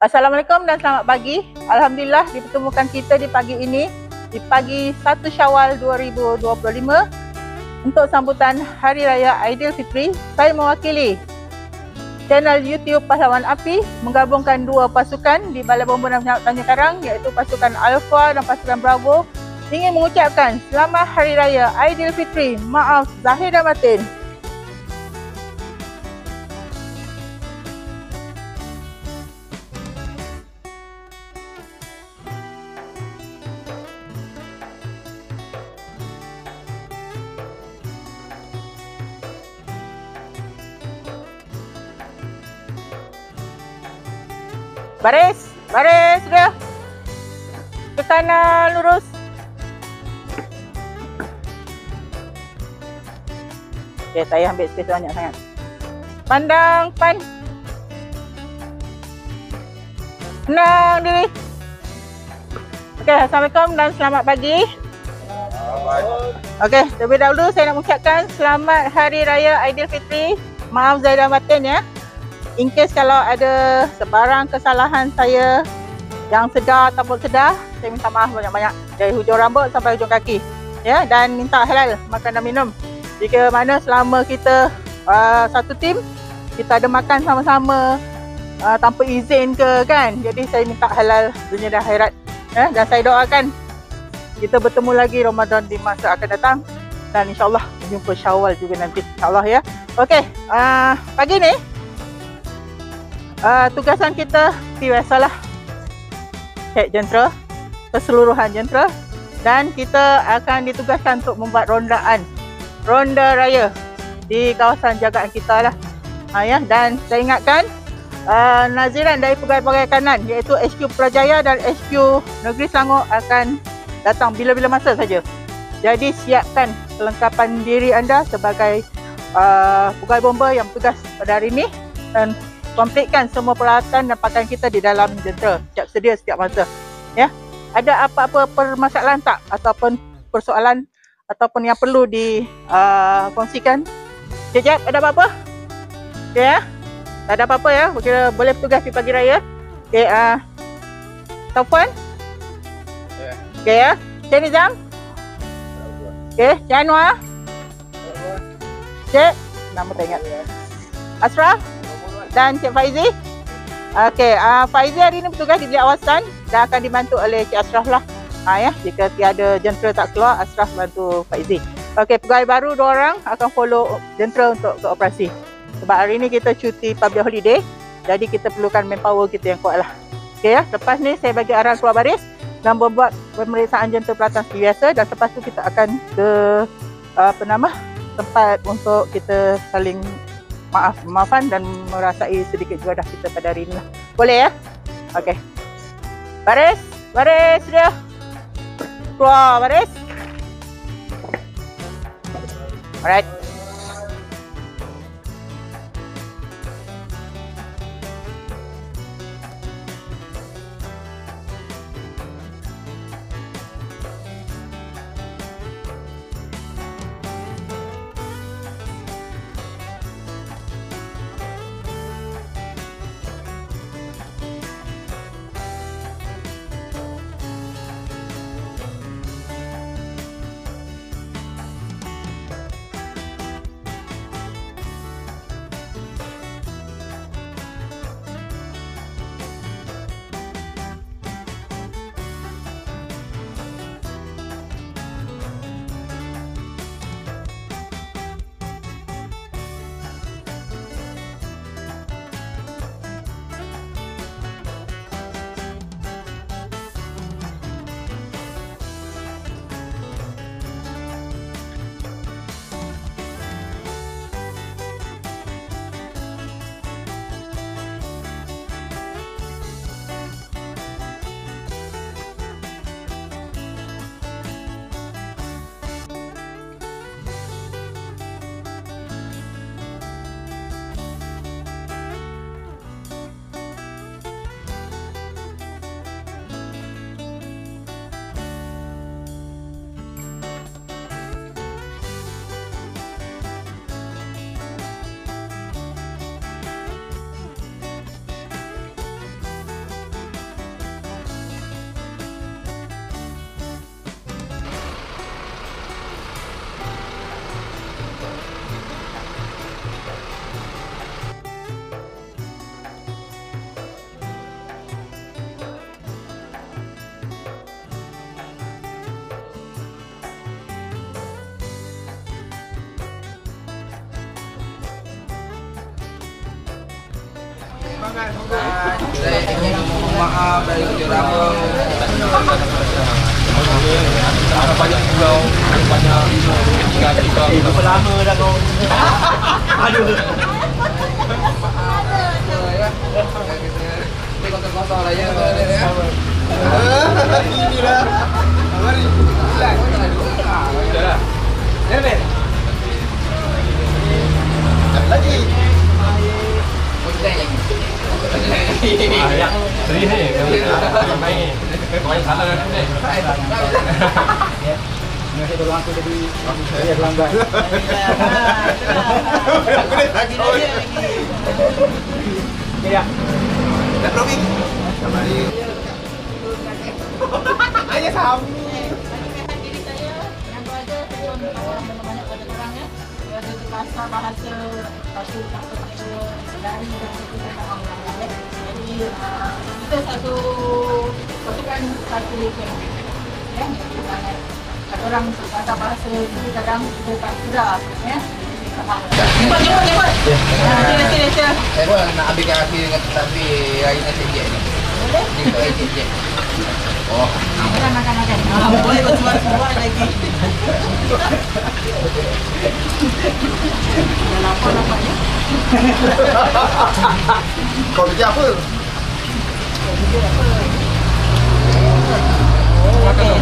Assalamualaikum dan selamat pagi. Alhamdulillah dipertemukan kita di pagi ini, di pagi 1 Syawal 2025 untuk sambutan Hari Raya Aidilfitri. Saya mewakili channel YouTube Pahlawan Api menggabungkan dua pasukan di Balai Bomba dan Penyelamat Tanjung Karang, iaitu pasukan Alpha dan pasukan Bravo, ingin mengucapkan Selamat Hari Raya Aidilfitri. Maaf zahir dan batin. Baris, baris dia. Ke kanan lurus. Okay, saya ambil space banyak sangat. Pandang pan. Tenang diri. Okey, Assalamualaikum dan selamat pagi. Okey, terlebih dahulu saya nak mengucapkan Selamat Hari Raya Aidilfitri. Maaf zahir dan batin ya. In case kalau ada sebarang kesalahan saya yang sedar ataupun sedar, saya minta maaf banyak-banyak dari hujung rambut sampai hujung kaki ya, dan minta halal makan dan minum. Jika mana selama kita satu tim, kita ada makan sama-sama tanpa izin ke kan, jadi saya minta halal dunia dan akhirat ya, dan saya doakan kita bertemu lagi Ramadan di masa akan datang dan insyaAllah jumpa Syawal juga nanti insyaAllah ya. Okey, pagi ni tugasan kita biasalah cek jentera, keseluruhan jentera, dan kita akan ditugaskan untuk membuat ronda raya di kawasan jagaan kita lah ya. Dan saya ingatkan naziran dari pegawai-pegawai kanan iaitu HQ Putrajaya dan HQ Negeri Selangor akan datang bila-bila masa saja. Jadi siapkan kelengkapan diri anda sebagai pegawai bomba yang bertugas pada hari ini dan komplitkan semua peralatan dan pakaian kita di dalam jentera, siap sedia setiap masa ya. Ada apa-apa permasalahan tak ataupun persoalan ataupun yang perlu dikongsikan? Sekejap, ada apa-apa? Okay, ya, tak ada apa-apa ya, kira boleh bertugas di pagi raya. Okay, Taufan? Okay ya, Cik Nizam? Okay, Cik Anwar? Cik? Nama tak ingat. Ashraf? Dan Cik Faizi. Okey, Faizi hari ini bertugas di bilik awasan dan akan dibantu oleh Cik Ashraf lah. Ya, jika tiada jentera tak keluar, Ashraf bantu Faizi. Okey, pegawai baru 2 orang akan follow jentera untuk ke operasi. Sebab hari ini kita cuti public holiday, jadi kita perlukan manpower kita yang kuat lah. Okey ya, lepas ni saya bagi arahan keluar baris dan membuat pemeriksaan jentera peralatan seperti biasa, dan lepas tu kita akan ke tempat untuk kita saling maafan dan merasai sedikit juadah kita pada hari ini lah. Boleh ya? Okey. Baris, baris dia. Keluar baris. Alright. Saya ingin mohon maaf dari kerja lama. Ada banyak pulau, banyak ketika berapa lama dah kau. Aduh. Ini kotor-kotor lah ya. Ini dah. Mari. Dah. Nervous. Lagi. Ya, sedih ni. Kalau main, kau yang salah kan ni. Masih tolong aku jadi saya pelanggan. Aku dah takut. Ya. Dah probi. Mari. Ayo sam. Bahasa bahasa satu dari jadi kita satu pasukan satu legend ya ada orang bahasa bahasa itu kadang kita tak sudah ya cepat sila Saya pun nak habiskan api dengan tapi hari ni cek ni. boleh Kita cek. Oh, makan boleh bersuara lagi dah lapar nampaknya kau kerja apa? oh, okey